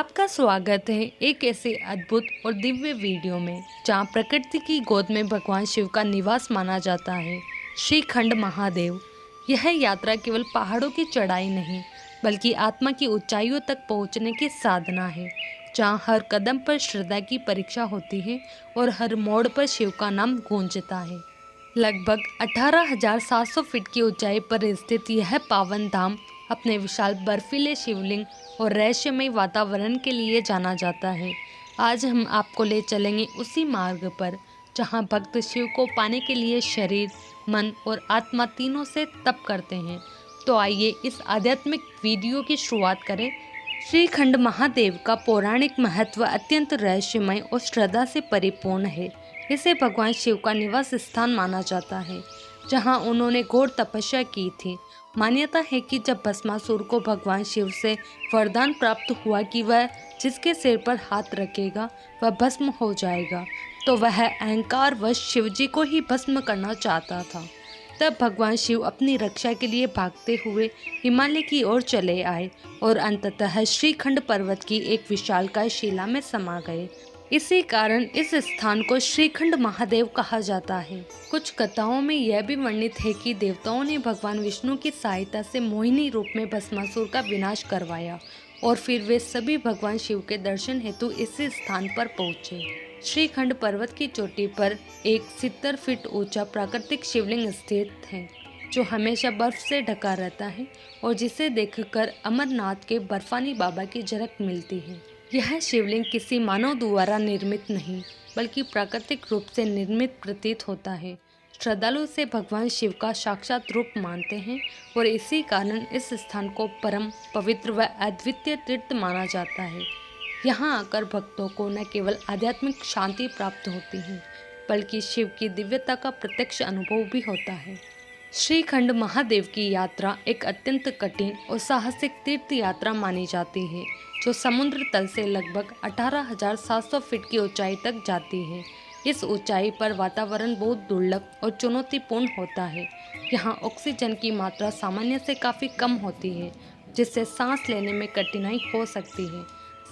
आपका स्वागत है एक ऐसे अद्भुत और दिव्य वीडियो में जहां प्रकृति की गोद में भगवान शिव का निवास माना जाता है। श्रीखंड महादेव। यह यात्रा केवल पहाड़ों की चढ़ाई नहीं बल्कि आत्मा की ऊंचाइयों तक पहुंचने की साधना है, जहां हर कदम पर श्रद्धा की परीक्षा होती है और हर मोड़ पर शिव का नाम गूंजता है। लगभग 18,700 फीट की ऊंचाई पर स्थित यह पावन धाम अपने विशाल बर्फीले शिवलिंग और रहस्यमय वातावरण के लिए जाना जाता है। आज हम आपको ले चलेंगे उसी मार्ग पर जहां भक्त शिव को पाने के लिए शरीर, मन और आत्मा तीनों से तप करते हैं। तो आइए इस आध्यात्मिक वीडियो की शुरुआत करें। श्रीखंड महादेव का पौराणिक महत्व अत्यंत रहस्यमय और श्रद्धा से परिपूर्ण है। इसे भगवान शिव का निवास स्थान माना जाता है, जहां उन्होंने घोर तपस्या की थी। मान्यता है कि जब भस्मासुर को भगवान शिव से वरदान प्राप्त हुआ कि वह जिसके सिर पर हाथ रखेगा वह भस्म हो जाएगा, तो वह अहंकारवश शिवजी को ही भस्म करना चाहता था। तब भगवान शिव अपनी रक्षा के लिए भागते हुए हिमालय की ओर चले आए और अंततः श्रीखंड पर्वत की एक विशालकाय शिला में समा गए। इसी कारण इस स्थान को श्रीखंड महादेव कहा जाता है। कुछ कथाओं में यह भी वर्णित है कि देवताओं ने भगवान विष्णु की सहायता से मोहिनी रूप में भस्मासुर का विनाश करवाया और फिर वे सभी भगवान शिव के दर्शन हेतु इसी स्थान पर पहुँचे। श्रीखंड पर्वत की चोटी पर एक 70 फीट ऊंचा प्राकृतिक शिवलिंग स्थित है, जो हमेशा बर्फ से ढका रहता है और जिसे देखकर अमरनाथ के बर्फानी बाबा की झलक मिलती है। यह शिवलिंग किसी मानव द्वारा निर्मित नहीं बल्कि प्राकृतिक रूप से निर्मित प्रतीत होता है। श्रद्धालु इसे भगवान शिव का साक्षात रूप मानते हैं और इसी कारण इस स्थान को परम पवित्र व अद्वितीय तीर्थ माना जाता है। यहाँ आकर भक्तों को न केवल आध्यात्मिक शांति प्राप्त होती है बल्कि शिव की दिव्यता का प्रत्यक्ष अनुभव भी होता है। श्रीखंड महादेव की यात्रा एक अत्यंत कठिन और साहसिक तीर्थ यात्रा मानी जाती है, जो समुद्र तल से लगभग 18,700 फीट की ऊंचाई तक जाती है। इस ऊंचाई पर वातावरण बहुत दुर्लभ और चुनौतीपूर्ण होता है। यहाँ ऑक्सीजन की मात्रा सामान्य से काफ़ी कम होती है, जिससे सांस लेने में कठिनाई हो सकती है।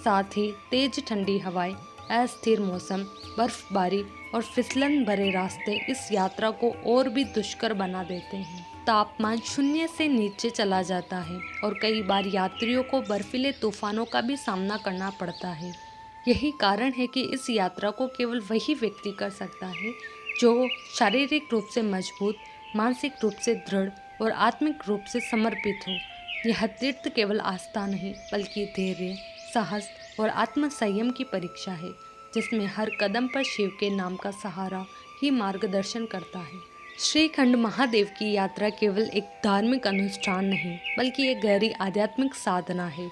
साथ ही तेज ठंडी हवाएं, अस्थिर मौसम, बर्फबारी और फिसलन भरे रास्ते इस यात्रा को और भी दुष्कर बना देते हैं। तापमान 0 से नीचे चला जाता है और कई बार यात्रियों को बर्फीले तूफानों का भी सामना करना पड़ता है। यही कारण है कि इस यात्रा को केवल वही व्यक्ति कर सकता है जो शारीरिक रूप से मजबूत, मानसिक रूप से दृढ़ और आत्मिक रूप से समर्पित हो। यह तीर्थ केवल आस्था नहीं बल्कि धैर्य, साहस और आत्म संयम की परीक्षा है, जिसमें हर कदम पर शिव के नाम का सहारा ही मार्गदर्शन करता है। श्रीखंड महादेव की यात्रा केवल एक धार्मिक अनुष्ठान नहीं बल्कि एक गहरी आध्यात्मिक साधना है।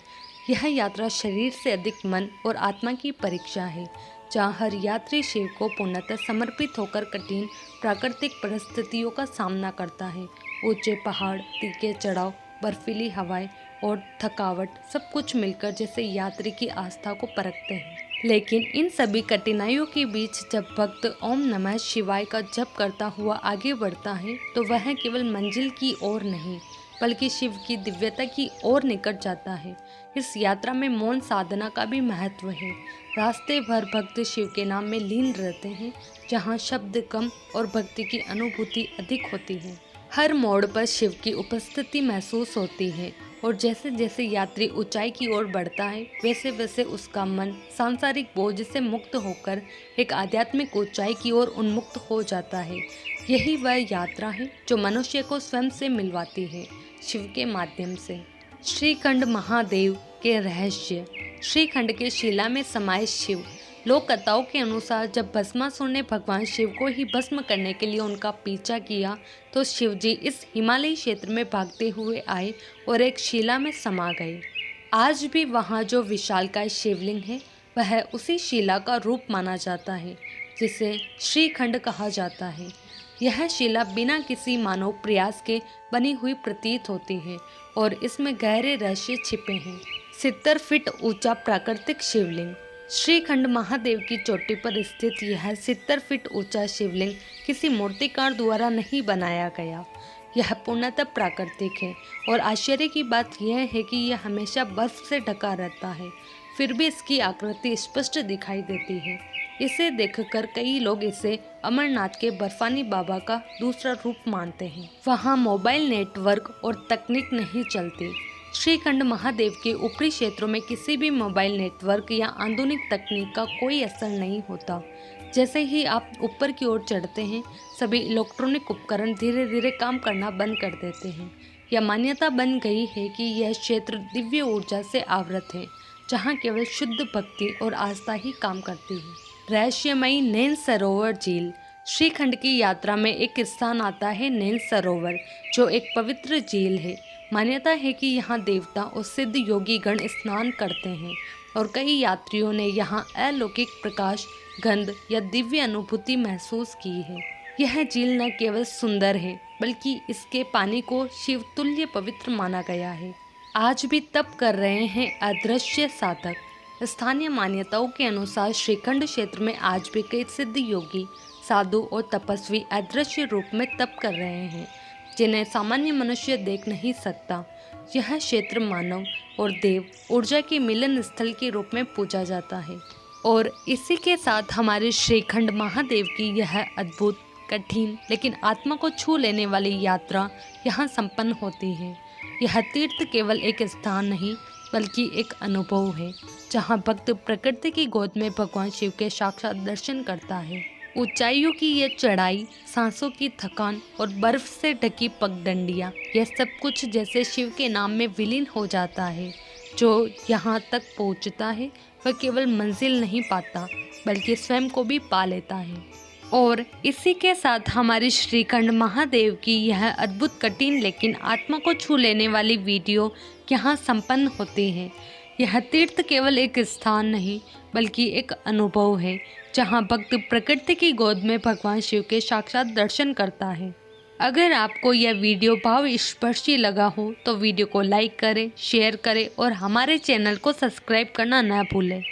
यह यात्रा शरीर से अधिक मन और आत्मा की परीक्षा है, जहाँ हर यात्री शिव को पूर्णतः समर्पित होकर कठिन प्राकृतिक परिस्थितियों का सामना करता है। ऊंचे पहाड़, तीखे चढ़ाव, बर्फीली हवाएं और थकावट सब कुछ मिलकर जैसे यात्री की आस्था को परखते हैं। लेकिन इन सभी कठिनाइयों के बीच जब भक्त ओम नमः शिवाय का जप करता हुआ आगे बढ़ता है, तो वह केवल मंजिल की ओर नहीं बल्कि शिव की दिव्यता की ओर निकट जाता है। इस यात्रा में मौन साधना का भी महत्व है। रास्ते भर भक्त शिव के नाम में लीन रहते हैं, जहाँ शब्द कम और भक्ति की अनुभूति अधिक होती है। हर मोड़ पर शिव की उपस्थिति महसूस होती है और जैसे जैसे यात्री ऊंचाई की ओर बढ़ता है, वैसे वैसे उसका मन सांसारिक बोझ से मुक्त होकर एक आध्यात्मिक ऊंचाई की ओर उन्मुक्त हो जाता है। यही वह यात्रा है जो मनुष्य को स्वयं से मिलवाती है, शिव के माध्यम से। श्रीखंड महादेव के रहस्य। श्रीखंड के शिला में समाये शिव। लोक कथाओं के अनुसार जब भस्मासुर ने भगवान शिव को ही भस्म करने के लिए उनका पीछा किया, तो शिवजी इस हिमालयी क्षेत्र में भागते हुए आए और एक शिला में समा गए। आज भी वहाँ जो विशालकाय शिवलिंग है, वह उसी शिला का रूप माना जाता है, जिसे श्रीखंड कहा जाता है। यह शिला बिना किसी मानव प्रयास के बनी हुई प्रतीत होती है और इसमें गहरे रहस्य छिपे हैं। 70 फीट ऊंचा प्राकृतिक शिवलिंग। श्रीखंड महादेव की चोटी पर स्थित यह 70 फीट ऊंचा शिवलिंग किसी मूर्तिकार द्वारा नहीं बनाया गया। यह पूर्णतः प्राकृतिक है और आश्चर्य की बात यह है कि यह हमेशा बर्फ से ढका रहता है। फिर भी इसकी आकृति स्पष्ट दिखाई देती है। इसे देखकर कई लोग इसे अमरनाथ के बर्फानी बाबा का दूसरा रूप मानते हैं। वहाँ मोबाइल नेटवर्क और तकनीक नहीं चलती। श्रीखंड महादेव के ऊपरी क्षेत्रों में किसी भी मोबाइल नेटवर्क या आधुनिक तकनीक का कोई असर नहीं होता। जैसे ही आप ऊपर की ओर चढ़ते हैं, सभी इलेक्ट्रॉनिक उपकरण धीरे धीरे काम करना बंद कर देते हैं। यह मान्यता बन गई है कि यह क्षेत्र दिव्य ऊर्जा से आवृत है, जहाँ केवल शुद्ध भक्ति और आस्था ही काम करती है। रहस्यमयी नैन सरोवर झील। श्रीखंड की यात्रा में एक स्थान आता है नैन सरोवर, जो एक पवित्र झील है। मान्यता है कि यहाँ देवता और सिद्ध योगी गण स्नान करते हैं और कई यात्रियों ने यहाँ अलौकिक प्रकाश, गंध या दिव्य अनुभूति महसूस की है। यह झील न केवल सुंदर है, बल्कि इसके पानी को शिव तुल्य पवित्र माना गया है। आज भी तप कर रहे हैं अदृश्य साधक। स्थानीय मान्यताओं के अनुसार श्रीखंड क्षेत्र में आज भी कई सिद्ध योगी, साधु और तपस्वी अदृश्य रूप में तप कर रहे हैं, जिन्हें सामान्य मनुष्य देख नहीं सकता। यह क्षेत्र मानव और देव ऊर्जा के मिलन स्थल के रूप में पूजा जाता है। और इसी के साथ हमारे श्रीखंड महादेव की यह अद्भुत, कठिन लेकिन आत्मा को छू लेने वाली यात्रा यहाँ संपन्न होती है। यह तीर्थ केवल एक स्थान नहीं, बल्कि एक अनुभव है, जहाँ भक्त प्रकृति की गोद में भगवान शिव के साक्षात दर्शन करता है। ऊंचाइयों की ये चढ़ाई, सांसों की थकान और बर्फ से ढकी पगडंडियाँ, यह सब कुछ जैसे शिव के नाम में विलीन हो जाता है। जो यहाँ तक पहुँचता है वह केवल मंजिल नहीं पाता, बल्कि स्वयं को भी पा लेता है। और इसी के साथ हमारी श्रीखंड महादेव की यह अद्भुत, कठिन लेकिन आत्मा को छू लेने वाली वीडियो यहाँ संपन्न होती है। यह तीर्थ केवल एक स्थान नहीं, बल्कि एक अनुभव है, जहाँ भक्त प्रकृति की गोद में भगवान शिव के साक्षात दर्शन करता है। अगर आपको यह वीडियो भावस्पर्शी लगा हो तो वीडियो को लाइक करें, शेयर करें और हमारे चैनल को सब्सक्राइब करना न भूलें।